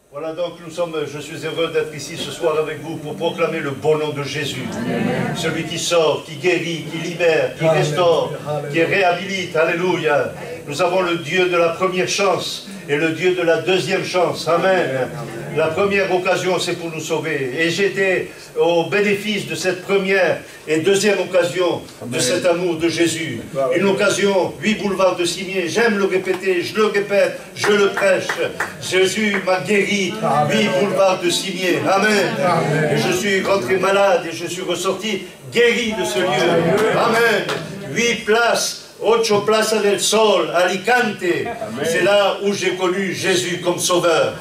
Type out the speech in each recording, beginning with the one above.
Voilà donc je suis heureux d'être ici ce soir avec vous pour proclamer le bon nom de Jésus. Celui qui sauve, qui guérit, qui libère, qui restaure, qui réhabilite. Alléluia. Nous avons le Dieu de la première chance et le Dieu de la deuxième chance. Amen. La première occasion, c'est pour nous sauver. Et j'étais au bénéfice de cette première et deuxième occasion de cet amour de Jésus. Une occasion, 8 boulevards de Cimier. J'aime le répéter, je le répète, je le prêche. Jésus m'a guéri, 8 boulevards de Cimier. Amen. Et je suis rentré malade et je suis ressorti guéri de ce lieu. Amen. 8 places. Ocho Plaza del Sol, Alicante, c'est là où j'ai connu Jésus comme sauveur.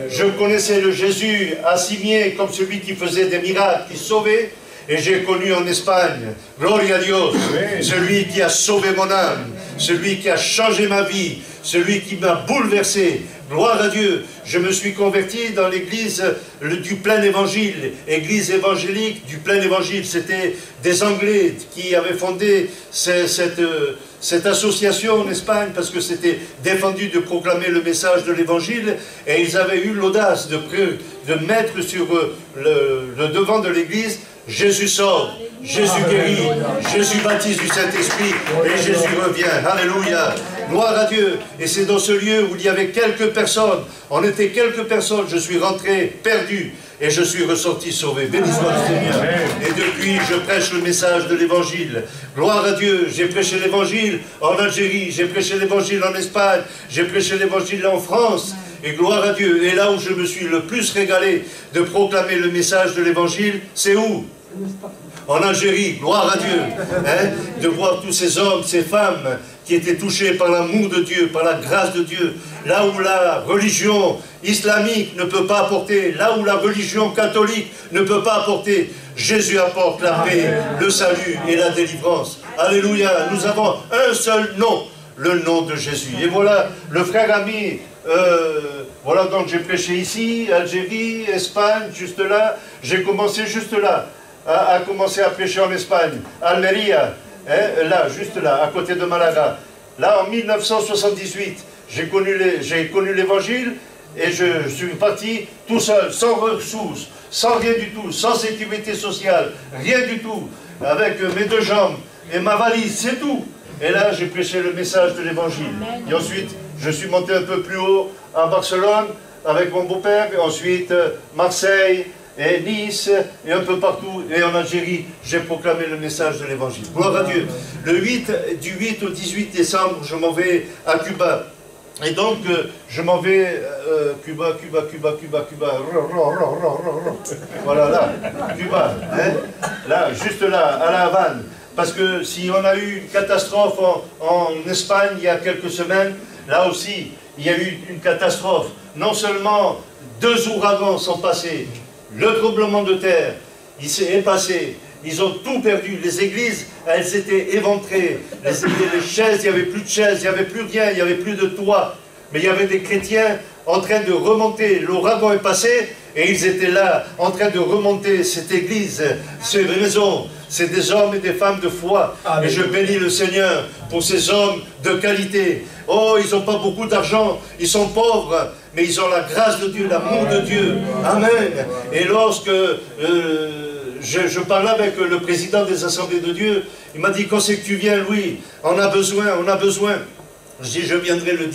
Je connaissais le Jésus à Cimier comme celui qui faisait des miracles, qui sauvait, et j'ai connu en Espagne, gloria a Dios, celui qui a sauvé mon âme, celui qui a changé ma vie, celui qui m'a bouleversé. Gloire à Dieu, je me suis converti dans l'église du plein évangile, église évangélique du plein évangile. C'était des Anglais qui avaient fondé cette association en Espagne parce que c'était défendu de proclamer le message de l'évangile et ils avaient eu l'audace de mettre sur le devant de l'église Jésus sauve, Jésus guérit, Jésus baptise du Saint-Esprit et Jésus revient. Alléluia. Gloire à Dieu. Et c'est dans ce lieu où il y avait quelques personnes, on était quelques personnes, je suis rentré perdu et je suis ressorti sauvé. Béni soit le Seigneur. Et depuis, je prêche le message de l'évangile. Gloire à Dieu. J'ai prêché l'évangile en Algérie, j'ai prêché l'évangile en Espagne, j'ai prêché l'évangile en France. Et gloire à Dieu. Et là où je me suis le plus régalé de proclamer le message de l'évangile, c'est où? En Algérie, gloire à Dieu, hein, de voir tous ces hommes, ces femmes qui étaient touchés par l'amour de Dieu, par la grâce de Dieu, là où la religion islamique ne peut pas apporter, là où la religion catholique ne peut pas apporter, Jésus apporte la paix, le salut et la délivrance. Alléluia, nous avons un seul nom, le nom de Jésus. Et voilà, le frère ami, voilà donc j'ai prêché ici, Algérie, Espagne, juste là, j'ai commencé juste là. A commencé à prêcher en Espagne, Almeria, hein, là, juste là, à côté de Malaga. Là, en 1978, j'ai connu l'évangile et je suis parti tout seul, sans ressources, sans rien du tout, sans sécurité sociale, rien du tout, avec mes 2 jambes et ma valise, c'est tout. Et là, j'ai prêché le message de l'évangile. Et ensuite, je suis monté un peu plus haut à Barcelone avec mon beau-père, et ensuite Marseille, et Nice, et un peu partout, et en Algérie, j'ai proclamé le message de l'évangile. Gloire à Dieu. Du 8 au 18 décembre, je m'en vais à Cuba. Et donc, je m'en vais, Cuba. Voilà, là, Cuba. Hein, là, juste là, à La Havane. Parce que si on a eu une catastrophe en Espagne il y a quelques semaines, là aussi, il y a eu une catastrophe. Non seulement 2 ouragans sont passés, le tremblement de terre, il s'est passé, ils ont tout perdu, les églises, elles étaient éventrées, les chaises, il n'y avait plus de chaises, il n'y avait plus rien, il n'y avait plus de toit, mais il y avait des chrétiens en train de remonter, l'ouragan est passé, et ils étaient là, en train de remonter cette église, ces maisons, c'est des hommes et des femmes de foi, et je bénis le Seigneur pour ces hommes de qualité. Oh, ils n'ont pas beaucoup d'argent, ils sont pauvres, mais ils ont la grâce de Dieu, l'amour de Dieu. Amen. Et lorsque je parlais avec le président des Assemblées de Dieu, il m'a dit, quand c'est que tu viens, Louis? On a besoin, on a besoin. Je dis, je viendrai le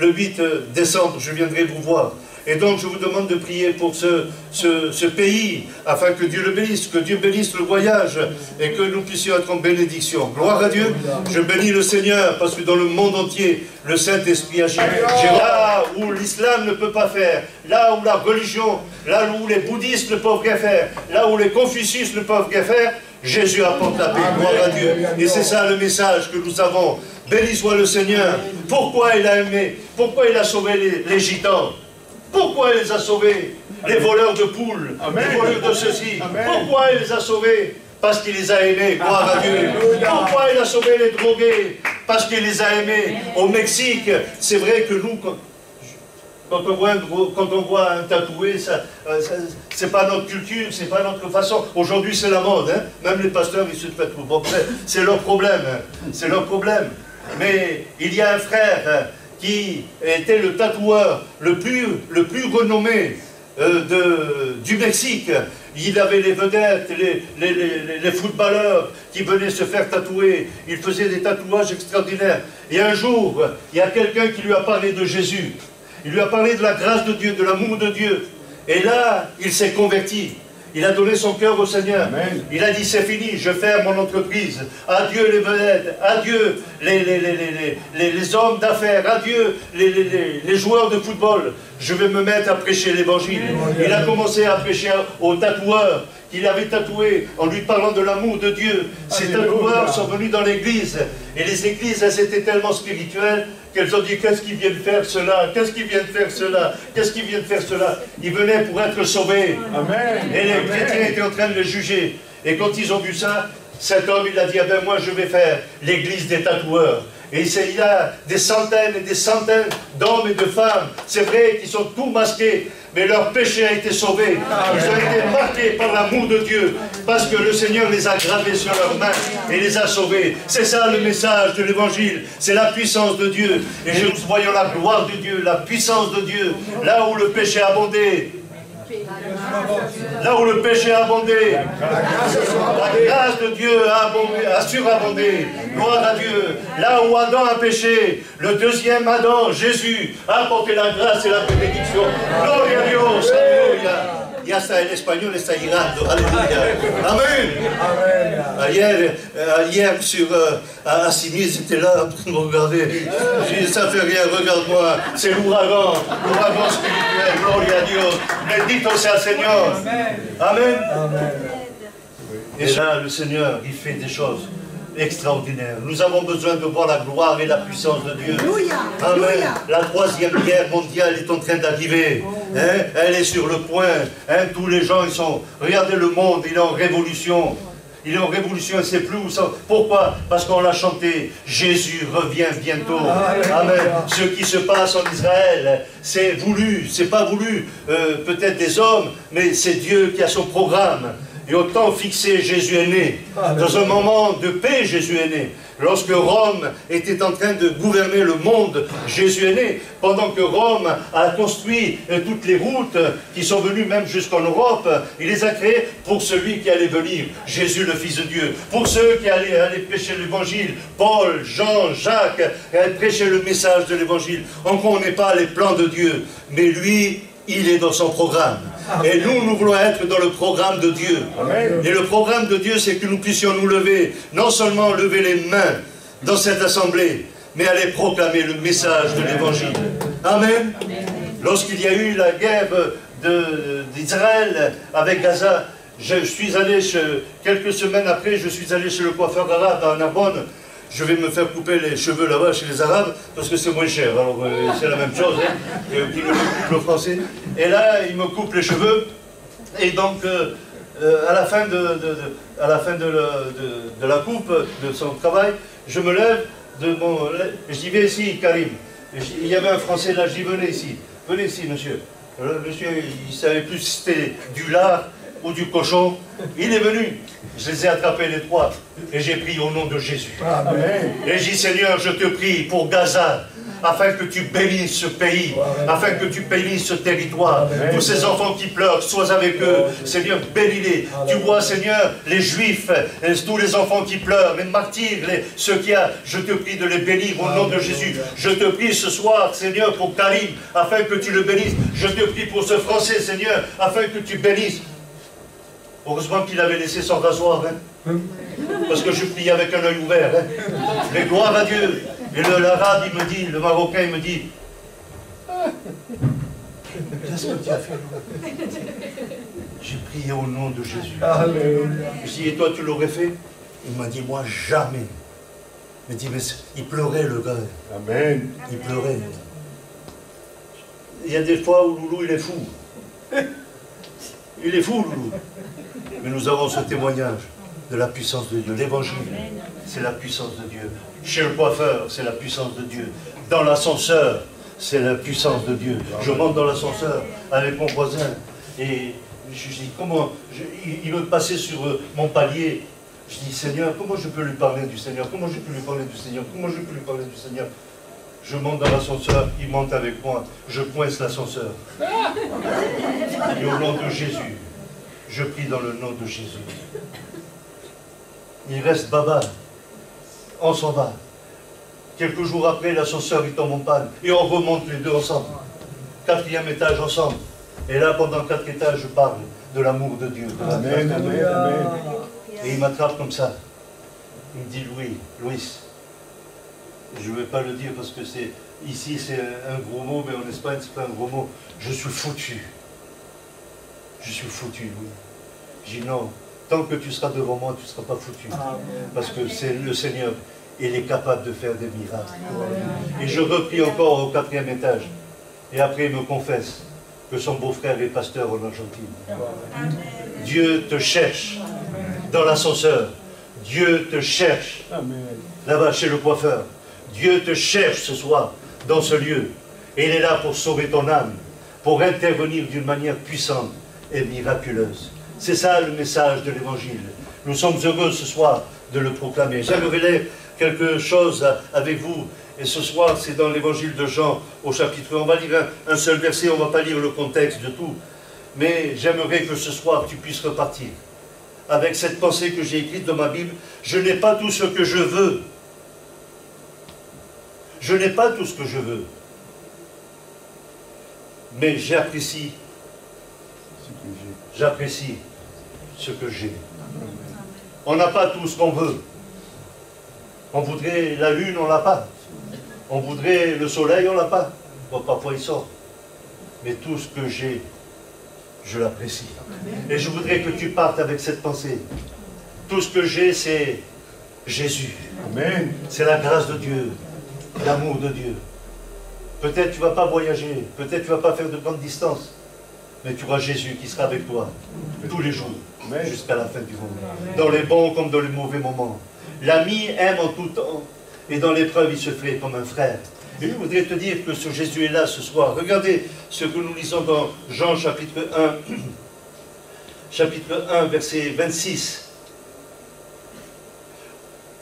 8 décembre, je viendrai vous voir. Et donc je vous demande de prier pour ce pays, afin que Dieu le bénisse, que Dieu bénisse le voyage, et que nous puissions être en bénédiction. Gloire à Dieu, je bénis le Seigneur, parce que dans le monde entier, le Saint-Esprit agit. Là où l'islam ne peut pas faire, là où la religion, là où les bouddhistes ne peuvent rien faire, là où les confucius ne peuvent rien faire, Jésus apporte la paix, gloire à Dieu. Et c'est ça le message que nous avons. Béni soit le Seigneur. Pourquoi il a aimé? Pourquoi il a sauvé les gitans? Pourquoi il les a sauvés? Les voleurs de poules, les voleurs de ceci. Pourquoi il les a sauvés? Parce qu'il les a aimés, gloire à Dieu. Pourquoi il a sauvé les drogués? Parce qu'il les a aimés. Au Mexique, c'est vrai que nous, quand on voit un tatoué, c'est pas notre culture, c'est pas notre façon. Aujourd'hui, c'est la mode, hein? Même les pasteurs, ils se tatouent. Bon, c'est leur problème, hein? C'est leur problème. Mais il y a un frère qui était le tatoueur le plus renommé du Mexique. Il avait les vedettes, les footballeurs qui venaient se faire tatouer. Il faisait des tatouages extraordinaires. Et un jour, il y a quelqu'un qui lui a parlé de Jésus. Il lui a parlé de la grâce de Dieu, de l'amour de Dieu. Et là, il s'est converti. Il a donné son cœur au Seigneur. Amen. Il a dit, c'est fini, je ferme mon entreprise. Adieu les vedettes, adieu les hommes d'affaires, adieu les joueurs de football. Je vais me mettre à prêcher l'évangile. Il a commencé à prêcher aux tatoueurs qu'il avait tatoués en lui parlant de l'amour de Dieu. Ces tatoueurs sont venus dans l'église. Et les églises, elles étaient tellement spirituelles qu'elles ont dit, qu'est-ce qu'ils viennent faire cela? Qu'est-ce qu'ils viennent faire cela? Qu'est-ce qu'ils viennent faire cela? Ils venaient pour être sauvés. Amen. Et les chrétiens étaient en train de les juger. Et quand ils ont vu ça, cet homme, il a dit, ah ben moi je vais faire l'église des tatoueurs. Et il y a des centaines et des centaines d'hommes et de femmes, c'est vrai, qui sont tous masqués, mais leur péché a été sauvé. Ils ont été marqués par l'amour de Dieu, parce que le Seigneur les a gravés sur leurs mains et les a sauvés. C'est ça le message de l'Évangile, c'est la puissance de Dieu. Et nous voyons la gloire de Dieu, la puissance de Dieu, là où le péché a abondé. Là où le péché a abondé, la grâce de Dieu a surabondé. Gloire à Dieu. Là où Adam a péché, le deuxième Adam, Jésus, a apporté la grâce et la bénédiction. Gloria a Dios. Alléluia. Ya está el español está llegando. Alléluia. Amen. Hier sur Assini, j'étais là en train de me regarder. J'ai dit, ça fait rien, regarde-moi. C'est l'ouragan spirituel. Gloria a Dios. Bendito sea el Señor. Amen. Et là, le Seigneur, il fait des choses extraordinaires. Nous avons besoin de voir la gloire et la puissance de Dieu. Amen. La troisième guerre mondiale est en train d'arriver. Hein? Elle est sur le point. Hein? Tous les gens, ils sont... Regardez le monde, il est en révolution. Il est en révolution, il ne sait plus où ça... Pourquoi? Parce qu'on l'a chanté. Jésus revient bientôt. Amen. Ce qui se passe en Israël, c'est voulu. C'est pas voulu peut-être des hommes, mais c'est Dieu qui a son programme. Et au temps fixé, Jésus est né. Dans un moment de paix, Jésus est né. Lorsque Rome était en train de gouverner le monde, Jésus est né. Pendant que Rome a construit toutes les routes qui sont venues même jusqu'en Europe, il les a créées pour celui qui allait venir, Jésus le Fils de Dieu. Pour ceux qui allaient prêcher l'évangile, Paul, Jean, Jacques, allaient prêcher le message de l'évangile. On ne connaît pas les plans de Dieu, mais lui, il est dans son programme. Et nous voulons être dans le programme de Dieu. Amen. Et le programme de Dieu, c'est que nous puissions nous lever, non seulement lever les mains dans cette assemblée, mais aller proclamer le message de l'Évangile. Amen. Lorsqu'il y a eu la guerre d'Israël avec Gaza, je suis allé, quelques semaines après, je suis allé chez le coiffeur arabe à Narbonne. Je vais me faire couper les cheveux là-bas chez les Arabes, parce que c'est moins cher. Alors c'est la même chose, hein, qu'ils me coupent le français. Et là, ils me coupent les cheveux, et donc à la fin de la coupe, de son travail, je me lève, je dis, viens ici, Karim. Il y avait un Français là, je dis, venez ici, monsieur. Le monsieur, il ne savait plus si c'était du lard ou du cochon. Il est venu, je les ai attrapés les trois, et j'ai prié au nom de Jésus. Amen. Et j'ai dit, Seigneur, je te prie pour Gaza, afin que tu bénisses ce pays, afin que tu bénisses ce territoire. Amen. Tous ces enfants qui pleurent, sois avec eux. Seigneur, bénis-les. Tu vois, Seigneur, les Juifs, tous les enfants qui pleurent, les martyrs, ceux qui a, je te prie de les bénir au nom de Jésus. Je te prie ce soir, Seigneur, pour Karim, afin que tu le bénisses. Je te prie pour ce Français, Seigneur, afin que tu bénisses. Heureusement qu'il avait laissé son rasoir, hein? Parce que je priais avec un œil ouvert. Hein? Mais gloire à Dieu. Et l'arabe, il me dit, le Marocain, il me dit, qu'est-ce que tu as fait? J'ai prié au nom de Jésus. Je dis, et toi, tu l'aurais fait? Il m'a dit, moi, jamais. Il me dit, mais il pleurait, le gars. Amen. Il pleurait. Il y a des fois où Loulou, il est fou. Il est fou, Loulou. Mais nous avons ce témoignage de la puissance de Dieu. L'évangile, c'est la puissance de Dieu. Chez le coiffeur, c'est la puissance de Dieu. Dans l'ascenseur, c'est la puissance de Dieu. Je monte dans l'ascenseur avec mon voisin et je dis, comment, il veut passer sur mon palier. Je dis, Seigneur, comment je peux lui parler du Seigneur? Comment je peux lui parler du Seigneur? Comment je peux lui parler du Seigneur? Je monte dans l'ascenseur, il monte avec moi, je coince l'ascenseur. Et au nom de Jésus, je prie dans le nom de Jésus. Il reste baba, on s'en va. Quelques jours après, l'ascenseur il tombe en panne et on remonte les deux ensemble. 4e étage ensemble. Et là, pendant 4 étages, je parle de l'amour de Dieu. Amen, amen, amen. Et il m'attrape comme ça. Il me dit, Louis, je ne vais pas le dire parce que c'est ici c'est un gros mot, mais en Espagne c'est pas un gros mot. Je suis foutu. Je suis foutu, Louis. Je dis non, tant que tu seras devant moi, tu ne seras pas foutu. Parce que c'est le Seigneur, il est capable de faire des miracles. Et je repris encore au 4e étage. Et après il me confesse que son beau-frère est pasteur en Argentine. Dieu te cherche dans l'ascenseur. Dieu te cherche là-bas chez le coiffeur. Dieu te cherche ce soir dans ce lieu. Et il est là pour sauver ton âme, pour intervenir d'une manière puissante et miraculeuse. C'est ça le message de l'Évangile. Nous sommes heureux ce soir de le proclamer. J'aimerais lire quelque chose avec vous. Et ce soir, c'est dans l'Évangile de Jean, au chapitre 1. On va lire un seul verset, on ne va pas lire le contexte de tout. Mais j'aimerais que ce soir, tu puisses repartir avec cette pensée que j'ai écrite dans ma Bible. Je n'ai pas tout ce que je veux. Je n'ai pas tout ce que je veux. Mais j'apprécie ce que j'ai. On n'a pas tout ce qu'on veut. On voudrait la lune, on ne l'a pas. On voudrait le soleil, on ne l'a pas. Bon, parfois il sort. Mais tout ce que j'ai, je l'apprécie. Et je voudrais que tu partes avec cette pensée. Tout ce que j'ai, c'est Jésus. Amen. C'est la grâce de Dieu, l'amour de Dieu. Peut-être tu ne vas pas voyager, peut-être tu ne vas pas faire de grandes distances, mais tu auras Jésus qui sera avec toi tous les jours, jusqu'à la fin du monde. Dans les bons comme dans les mauvais moments. L'ami aime en tout temps, et dans l'épreuve, il se fait comme un frère. Et je voudrais te dire que ce Jésus est là ce soir. Regardez ce que nous lisons dans Jean chapitre 1, chapitre 1, verset 26.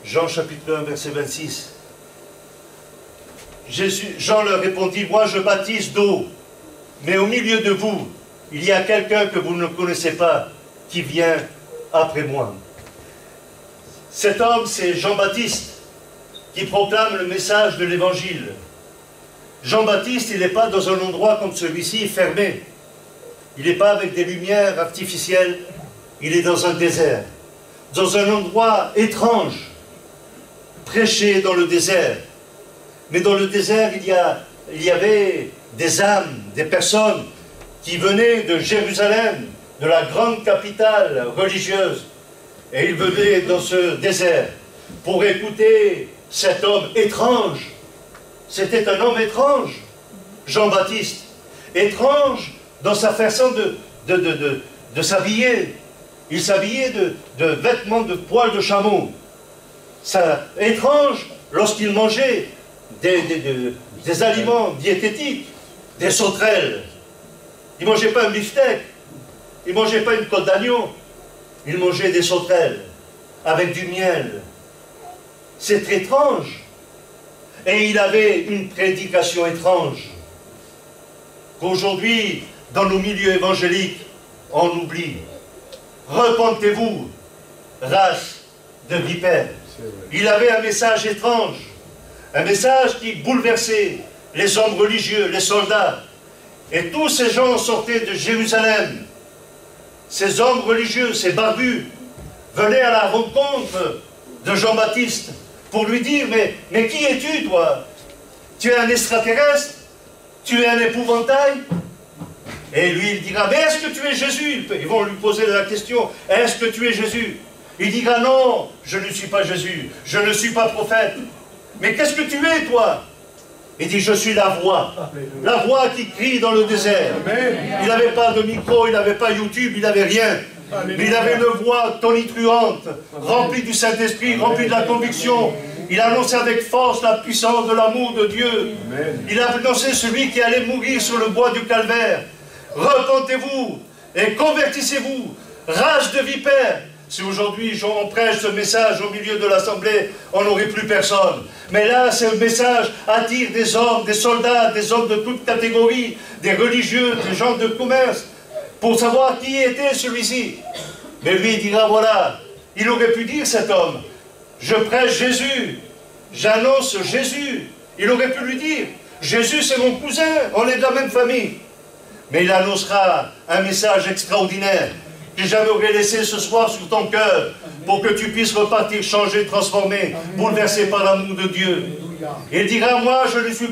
Jean chapitre 1, verset 26. Jean leur répondit, moi je baptise d'eau, mais au milieu de vous, il y a quelqu'un que vous ne connaissez pas, qui vient après moi. Cet homme, c'est Jean-Baptiste, qui proclame le message de l'Évangile. Jean-Baptiste, il n'est pas dans un endroit comme celui-ci, fermé. Il n'est pas avec des lumières artificielles, il est dans un désert, dans un endroit étrange, prêché dans le désert. Mais dans le désert, il y avait des âmes, des personnes qui venaient de Jérusalem, de la grande capitale religieuse. Et ils venaient dans ce désert pour écouter cet homme étrange. C'était un homme étrange, Jean-Baptiste. Étrange dans sa façon de s'habiller. Il s'habillait de vêtements de poils de chameau. Étrange lorsqu'il mangeait des aliments diététiques, des sauterelles. Il ne mangeait pas un beefsteak, il ne mangeait pas une côte d'agneau, il mangeait des sauterelles avec du miel. C'est étrange. Et il avait une prédication étrange qu'aujourd'hui, dans nos milieux évangéliques, on oublie. Repentez-vous, race de vipères. Il avait un message étrange. Un message qui bouleversait les hommes religieux, les soldats. Et tous ces gens sortaient de Jérusalem. Ces hommes religieux, ces barbus, venaient à la rencontre de Jean-Baptiste pour lui dire, mais qui es-tu, toi? Tu es un extraterrestre? Tu es un épouvantail? Et lui, il dira, mais est-ce que tu es Jésus? Ils vont lui poser la question, est-ce que tu es Jésus? Il dira, non, je ne suis pas Jésus, je ne suis pas prophète. Mais qu'est-ce que tu es, toi? Il dit, je suis la voix qui crie dans le désert. Il n'avait pas de micro, il n'avait pas YouTube, il n'avait rien. Mais il avait une voix tonitruante, remplie du Saint-Esprit, remplie de la conviction. Il annonçait avec force la puissance de l'amour de Dieu. Il a annoncé celui qui allait mourir sur le bois du calvaire. Repentez-vous et convertissez-vous, race de vipères. Si aujourd'hui on prêche ce message au milieu de l'assemblée, on n'aurait plus personne. Mais là, ce message attire des hommes, des soldats, des hommes de toutes catégories, des religieux, des gens de commerce, pour savoir qui était celui-ci. Mais lui, il dira, voilà, il aurait pu dire, cet homme, je prêche Jésus, j'annonce Jésus. Il aurait pu lui dire, Jésus c'est mon cousin, on est de la même famille. Mais il annoncera un message extraordinaire que j'aimerais laisser ce soir sur ton cœur pour que tu puisses repartir changé, transformé, bouleversé par l'amour de Dieu. Il dira, moi je ne suis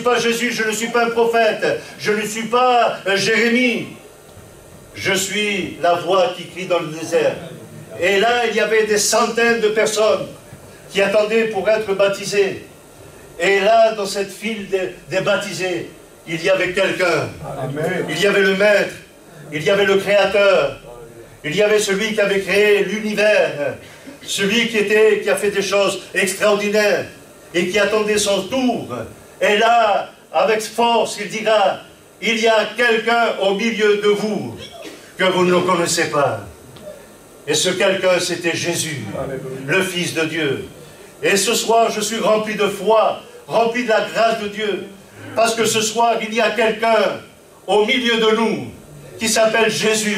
pas Jésus, je ne suis pas un prophète, je ne suis pas Jérémie. Je suis la voix qui crie dans le désert. Et là, il y avait des centaines de personnes qui attendaient pour être baptisées. Et là, dans cette file des baptisés, il y avait quelqu'un. Il y avait le Maître. Il y avait le Créateur. Il y avait celui qui avait créé l'univers. Celui qui a fait des choses extraordinaires et qui attendait son tour. Et là, avec force, il dira, il y a quelqu'un au milieu de vous que vous ne connaissez pas. Et ce quelqu'un, c'était Jésus, le Fils de Dieu. Et ce soir, je suis rempli de foi, rempli de la grâce de Dieu, parce que ce soir, il y a quelqu'un au milieu de nous qui s'appelle Jésus.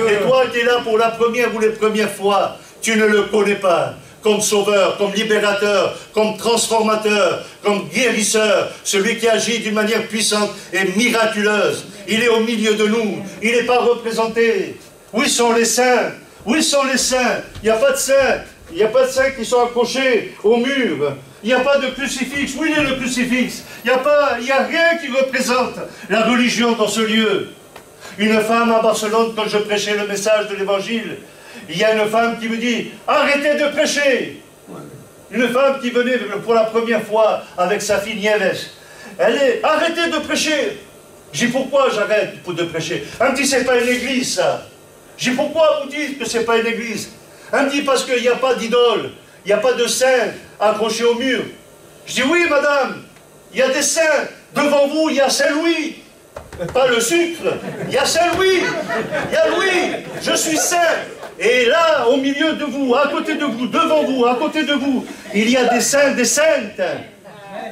Et toi qui es là pour la première ou les premières fois, tu ne le connais pas comme sauveur, comme libérateur, comme transformateur, comme guérisseur, celui qui agit d'une manière puissante et miraculeuse. Il est au milieu de nous, il n'est pas représenté. Où sont les saints? Où sont les saints? Il n'y a pas de saints. Il n'y a pas de saints qui sont accrochés au mur. Il n'y a pas de crucifix. Où est le crucifix? Il n'y a rien qui représente la religion dans ce lieu. Une femme à Barcelone, quand je prêchais le message de l'évangile, il y a une femme qui me dit, arrêtez de prêcher. Une femme qui venait pour la première fois avec sa fille Nieves. Elle est, arrêtez de prêcher. J'ai dit, pourquoi j'arrête de prêcher? Elle me dit, c'est pas une église ça. J'ai dit, pourquoi vous dites que c'est pas une église? Elle me dit, parce qu'il n'y a pas d'idole, il n'y a pas de saints accrochés au mur. Je dis, oui madame, il y a des saints. Devant vous, il y a Saint-Louis. Pas le sucre, il y a Saint-Louis. Il y a Louis, je suis saint. Et là, au milieu de vous, à côté de vous, devant vous, à côté de vous, il y a des saints, des saintes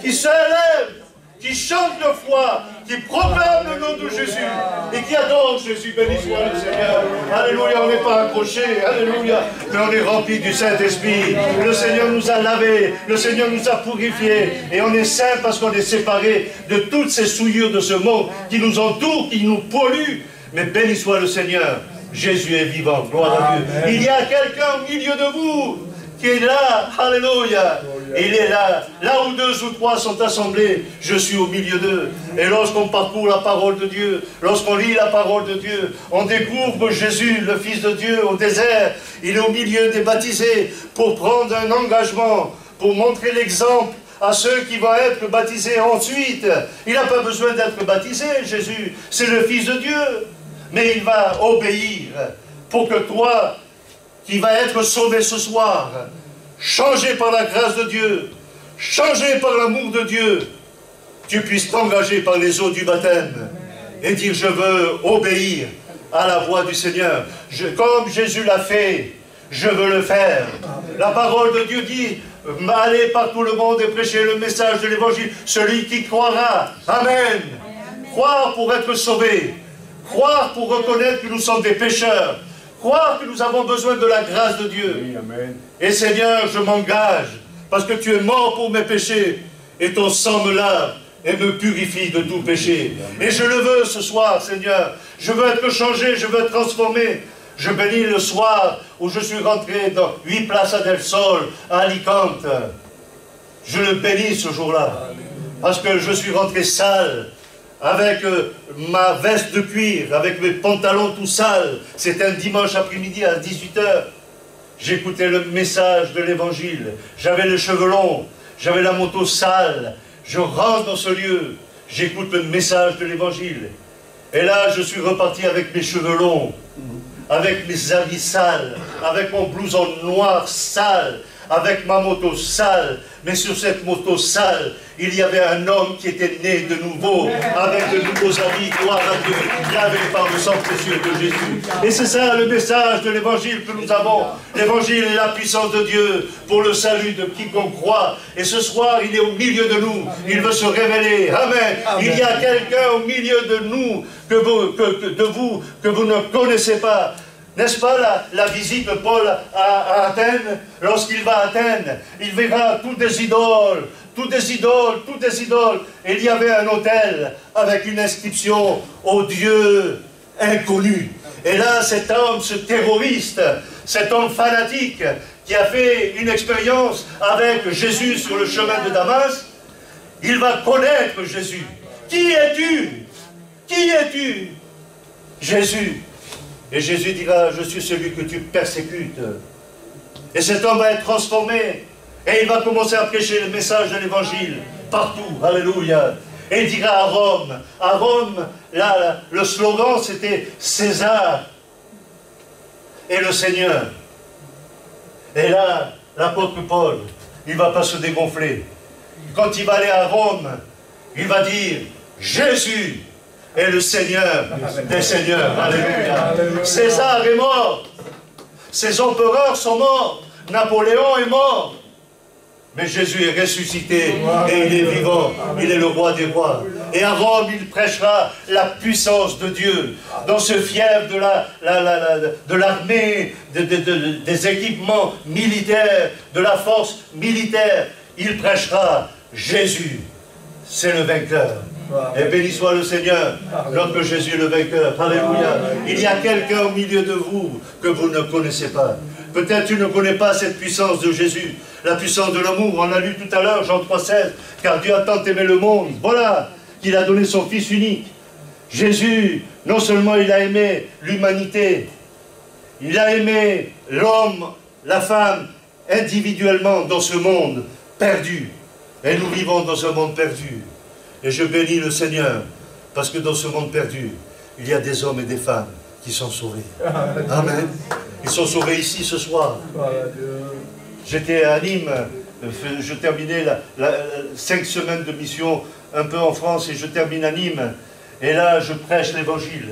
qui se lèvent, qui chantent leur foi, qui proclament le nom de Jésus et qui adorent Jésus. Béni soit le Seigneur. Alléluia, on n'est pas accroché, alléluia, mais on est rempli du Saint-Esprit. Le Seigneur nous a lavés, le Seigneur nous a purifiés et on est saints parce qu'on est séparés de toutes ces souillures de ce monde qui nous entourent, qui nous polluent. Mais béni soit le Seigneur. Jésus est vivant, gloire à Dieu. Il y a quelqu'un au milieu de vous qui est là, alléluia. Il est là, là où 2 ou 3 sont assemblés, je suis au milieu d'eux. Et lorsqu'on parcourt la parole de Dieu, lorsqu'on lit la parole de Dieu, on découvre Jésus, le Fils de Dieu, au désert. Il est au milieu des baptisés pour prendre un engagement, pour montrer l'exemple à ceux qui vont être baptisés ensuite. Il n'a pas besoin d'être baptisé, Jésus, c'est le Fils de Dieu. Mais il va obéir pour que toi, qui vas être sauvé ce soir, changé par la grâce de Dieu, changé par l'amour de Dieu, tu puisses t'engager par les eaux du baptême et dire, je veux obéir à la voix du Seigneur. Comme Jésus l'a fait, je veux le faire. La parole de Dieu dit, allez par tout le monde et prêchez le message de l'évangile. Celui qui croira, amen. Croire pour être sauvé. Croire pour reconnaître que nous sommes des pécheurs. Croire que nous avons besoin de la grâce de Dieu. Oui, amen. Et Seigneur, je m'engage, parce que tu es mort pour mes péchés, et ton sang me lave et me purifie de tout péché. Amen. Et je le veux ce soir, Seigneur. Je veux être changé, je veux être transformé. Je bénis le soir où je suis rentré dans 8 Plaza del Sol, à Alicante. Je le bénis ce jour-là, parce que je suis rentré sale, avec ma veste de cuir, avec mes pantalons tout sales. C'était un dimanche après-midi à 18 h. J'écoutais le message de l'évangile. J'avais les cheveux longs, j'avais la moto sale. Je rentre dans ce lieu, j'écoute le message de l'évangile. Et là, je suis reparti avec mes cheveux longs, avec mes habits sales, avec mon blouson noir sale, avec ma moto sale. Mais sur cette moto sale, il y avait un homme qui était né de nouveau, avec de nouveaux habits, gloire à Dieu, lavé par le sang précieux de Jésus. Et c'est ça le message de l'évangile que nous avons. L'évangile est la puissance de Dieu pour le salut de quiconque croit. Et ce soir, il est au milieu de nous. Il veut se révéler. Amen. Il y a quelqu'un au milieu de nous, que vous ne connaissez pas. N'est-ce pas la visite de Paul à Athènes? Lorsqu'il va à Athènes, il verra toutes des idoles, toutes des idoles, toutes des idoles. Et il y avait un autel avec une inscription au Dieu inconnu. Et là, cet homme, ce terroriste, cet homme fanatique, qui a fait une expérience avec Jésus sur le chemin de Damas, il va connaître Jésus. Qui es-tu? Qui es-tu? Jésus. Et Jésus dira, je suis celui que tu persécutes. Et cet homme va être transformé. Et il va commencer à prêcher le message de l'évangile partout. Alléluia. Et il dira à Rome. À Rome, là, le slogan c'était César et le Seigneur. Et là, l'apôtre Paul, il ne va pas se dégonfler. Quand il va aller à Rome, il va dire Jésus est le Seigneur des Seigneurs. Alléluia. César est mort. Ses empereurs sont morts. Napoléon est mort. Mais Jésus est ressuscité et il est vivant. Il est le roi des rois. Et à Rome, il prêchera la puissance de Dieu. Dans ce fief de l'armée, des équipements militaires, de la force militaire, il prêchera Jésus. C'est le vainqueur. Et béni soit le Seigneur, notre Jésus le vainqueur. Alléluia. Il y a quelqu'un au milieu de vous que vous ne connaissez pas. Peut-être tu ne connais pas cette puissance de Jésus, la puissance de l'amour. On l'a lu tout à l'heure, Jean 3,16. Car Dieu a tant aimé le monde, voilà, qu'il a donné son Fils unique. Jésus, non seulement il a aimé l'humanité, il a aimé l'homme, la femme, individuellement dans ce monde perdu. Et nous vivons dans un monde perdu. Et je bénis le Seigneur, parce que dans ce monde perdu, il y a des hommes et des femmes qui sont sauvés. Amen. Ils sont sauvés ici ce soir. J'étais à Nîmes, je terminais 5 semaines de mission un peu en France et je termine à Nîmes. Et là, je prêche l'évangile.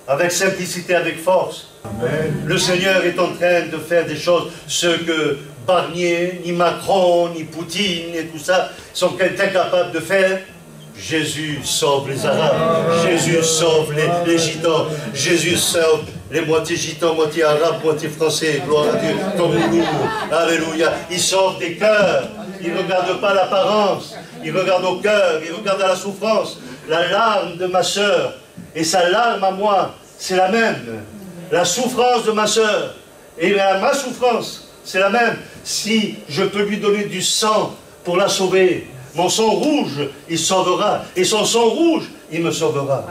Avec simplicité, avec force. Amen. Le Seigneur est en train de faire des choses, ce que Barnier, ni Macron, ni Poutine, et tout ça, sont incapables de faire. Jésus sauve les Arabes, Jésus sauve les Gitans, Jésus sauve les moitiés Gitans, moitié Arabes, moitié Français, gloire à Dieu, comme nous, alléluia. Il sauve des cœurs, il ne regarde pas l'apparence, il regarde au cœur, il regarde à la souffrance. La larme de ma sœur et sa larme à moi, c'est la même. La souffrance de ma sœur et ma souffrance, c'est la même. Si je peux lui donner du sang pour la sauver, mon sang rouge, il sauvera. Et son sang rouge, il me sauvera.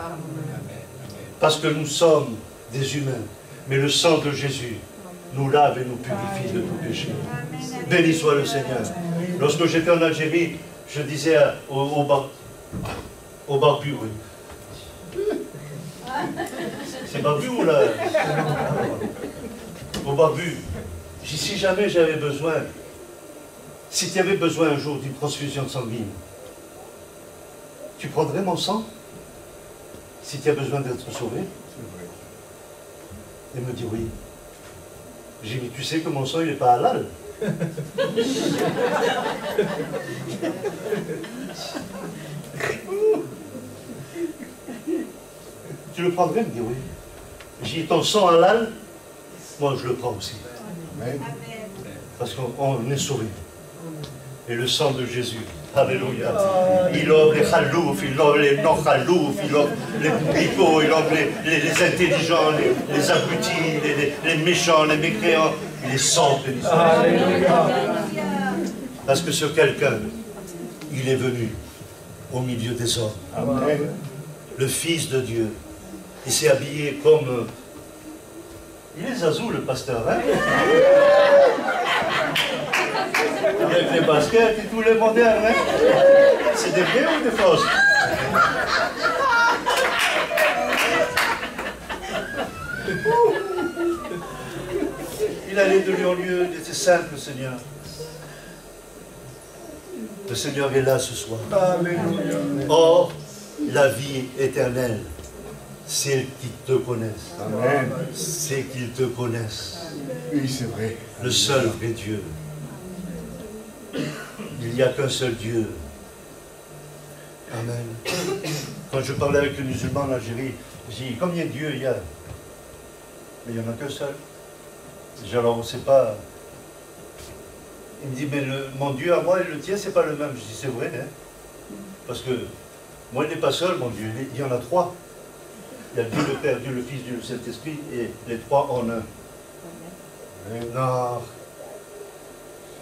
Parce que nous sommes des humains. Mais le sang de Jésus nous lave et nous purifie de tout péché. Béni soit le Seigneur. Lorsque j'étais en Algérie, je disais au barbu, oui. C'est barbu ou là? Au barbu. Si jamais j'avais besoin, si tu avais besoin un jour d'une transfusion sanguine, tu prendrais mon sang? Si tu as besoin d'être sauvé? Il me dit oui. J'ai dit, tu sais que mon sang, il n'est pas halal. Tu le prendrais? Il me dit oui. J'ai dit, ton sang halal, moi je le prends aussi. Amen. Parce qu'on est sauvé. Et le sang de Jésus, alléluia, il offre les khalouf, il offre les non-khalouf, il offre les bourricots, il offre les intelligents, les abrutis, les méchants, les mécréants, il les sauve. Parce que ce quelqu'un, il est venu au milieu des hommes. Amen. Le Fils de Dieu. Il s'est habillé comme... Il est zazou, le pasteur, hein? Avec les baskets et tous les modernes, hein? C'est des vraies ou des fausses? Il allait de lieu en lieu, il était simple, Seigneur. Le Seigneur est là ce soir. Alléluia. Or, la vie éternelle, c'est qu'ils te connaissent. Amen. C'est qu'ils te connaissent. Oui, c'est vrai. Le seul vrai Dieu. Il n'y a qu'un seul Dieu. Amen. Quand je parlais avec les musulmans en Algérie, j'ai dit, combien de dieux il y a? Mais il n'y en a qu'un seul. J'ai dit, alors on ne sait pas. Il me dit, mais mon Dieu à moi et le tien, c'est pas le même. Je dis, c'est vrai, hein? Parce que moi, il n'est pas seul, mon Dieu. Il y en a trois. Il y a Dieu le Père, Dieu le Fils, Dieu le Saint-Esprit, et les trois en un. Non,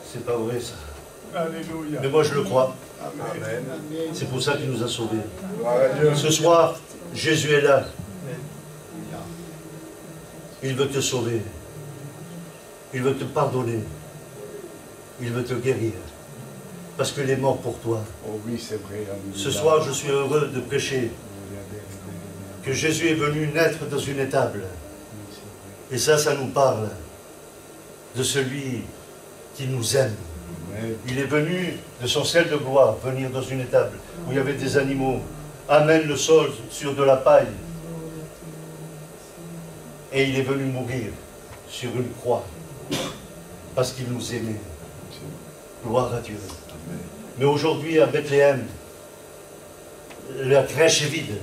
c'est pas vrai ça. Alléluia. Mais moi je le crois. Amen. C'est pour ça qu'il nous a sauvés. Gloire à Dieu. Ce soir, Jésus est là. Il veut te sauver. Il veut te pardonner. Il veut te guérir. Parce qu'il est mort pour toi. Oh oui, c'est vrai. Alléluia. Ce soir, je suis heureux de prêcher que Jésus est venu naître dans une étable. Et ça nous parle de celui qui nous aime. Amen. Il est venu de son ciel de gloire, venir dans une étable où il y avait des animaux, amène le sol sur de la paille. Et il est venu mourir sur une croix, parce qu'il nous aimait. Gloire à Dieu. Amen. Mais aujourd'hui, à Bethléem, la crèche est vide.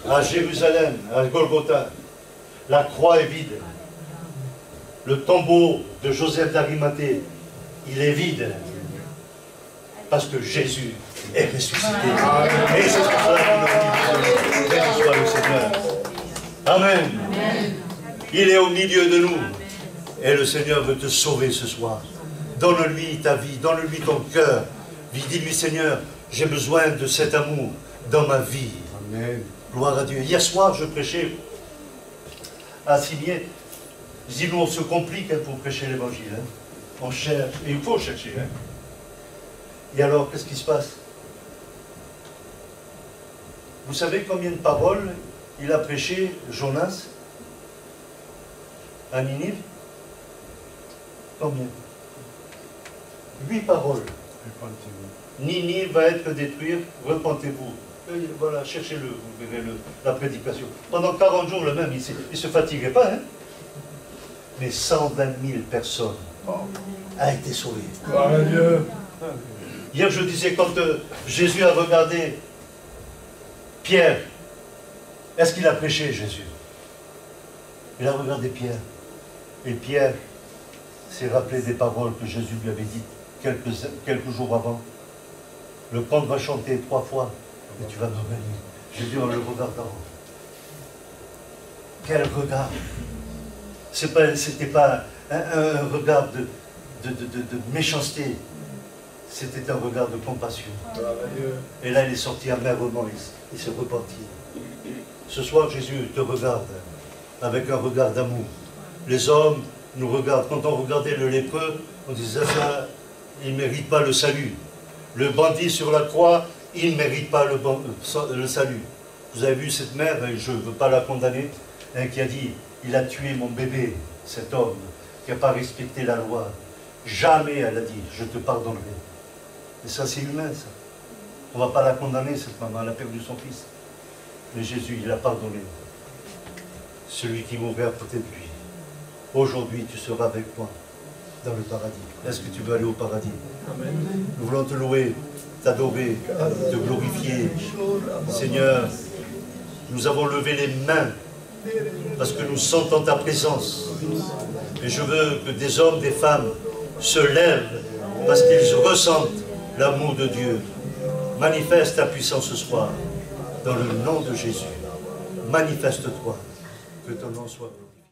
À Jérusalem, à Golgotha, la croix est vide. Le tombeau de Joseph d'Arimathée, il est vide. Parce que Jésus est ressuscité. Et c'est pour cela que nous béni soit le Seigneur. Amen. Il est au milieu de nous. Et le Seigneur veut te sauver ce soir. Donne-lui ta vie, donne-lui ton cœur. Dis-lui, Seigneur, j'ai besoin de cet amour dans ma vie. Amen. Gloire à Dieu. Hier soir, je prêchais à Simier. Je dis, nous, on se complique pour prêcher l'évangile. Hein. On cherche, et il faut chercher. Hein. Et alors, qu'est-ce qui se passe? Vous savez combien de paroles il a prêché Jonas à Ninive? Combien? 8 paroles. Ninive va être détruite, repentez-vous. Voilà, cherchez-le, vous verrez la prédication. Pendant 40 jours, le même, il ne se fatiguait pas. Hein? Mais 120 000 personnes ont été sauvées. Gloire à Dieu. Hier, je disais, quand Jésus a regardé Pierre, est-ce qu'il a prêché, Jésus? Il a regardé Pierre. Et Pierre s'est rappelé des paroles que Jésus lui avait dites quelques jours avant. Le cante va chanter 3 fois, et tu vas me revenir. J'ai dit en le regardant. Quel regard! C'était pas un regard de méchanceté, c'était un regard de compassion. Gloire à Dieu. Et là, il est sorti amèrement, il s'est repenti. Ce soir, Jésus te regarde avec un regard d'amour. Les hommes nous regardent. Quand on regardait le lépreux, on disait ça, il ne mérite pas le salut. Le bandit sur la croix, il ne mérite pas le salut. Vous avez vu cette mère, et je ne veux pas la condamner, hein, qui a dit, il a tué mon bébé, cet homme, qui n'a pas respecté la loi. Jamais, elle a dit, je te pardonnerai. Et ça, c'est humain, ça. On ne va pas la condamner, cette maman, elle a perdu son fils. Mais Jésus, il a pardonné. Celui qui mourrait à côté de lui. Aujourd'hui, tu seras avec moi dans le paradis. Est-ce que tu veux aller au paradis? Amen. Nous voulons te louer, t'adorer, te glorifier. Seigneur, nous avons levé les mains parce que nous sentons ta présence. Et je veux que des hommes, des femmes se lèvent parce qu'ils ressentent l'amour de Dieu. Manifeste ta puissance ce soir, dans le nom de Jésus. Manifeste-toi, que ton nom soit glorifié.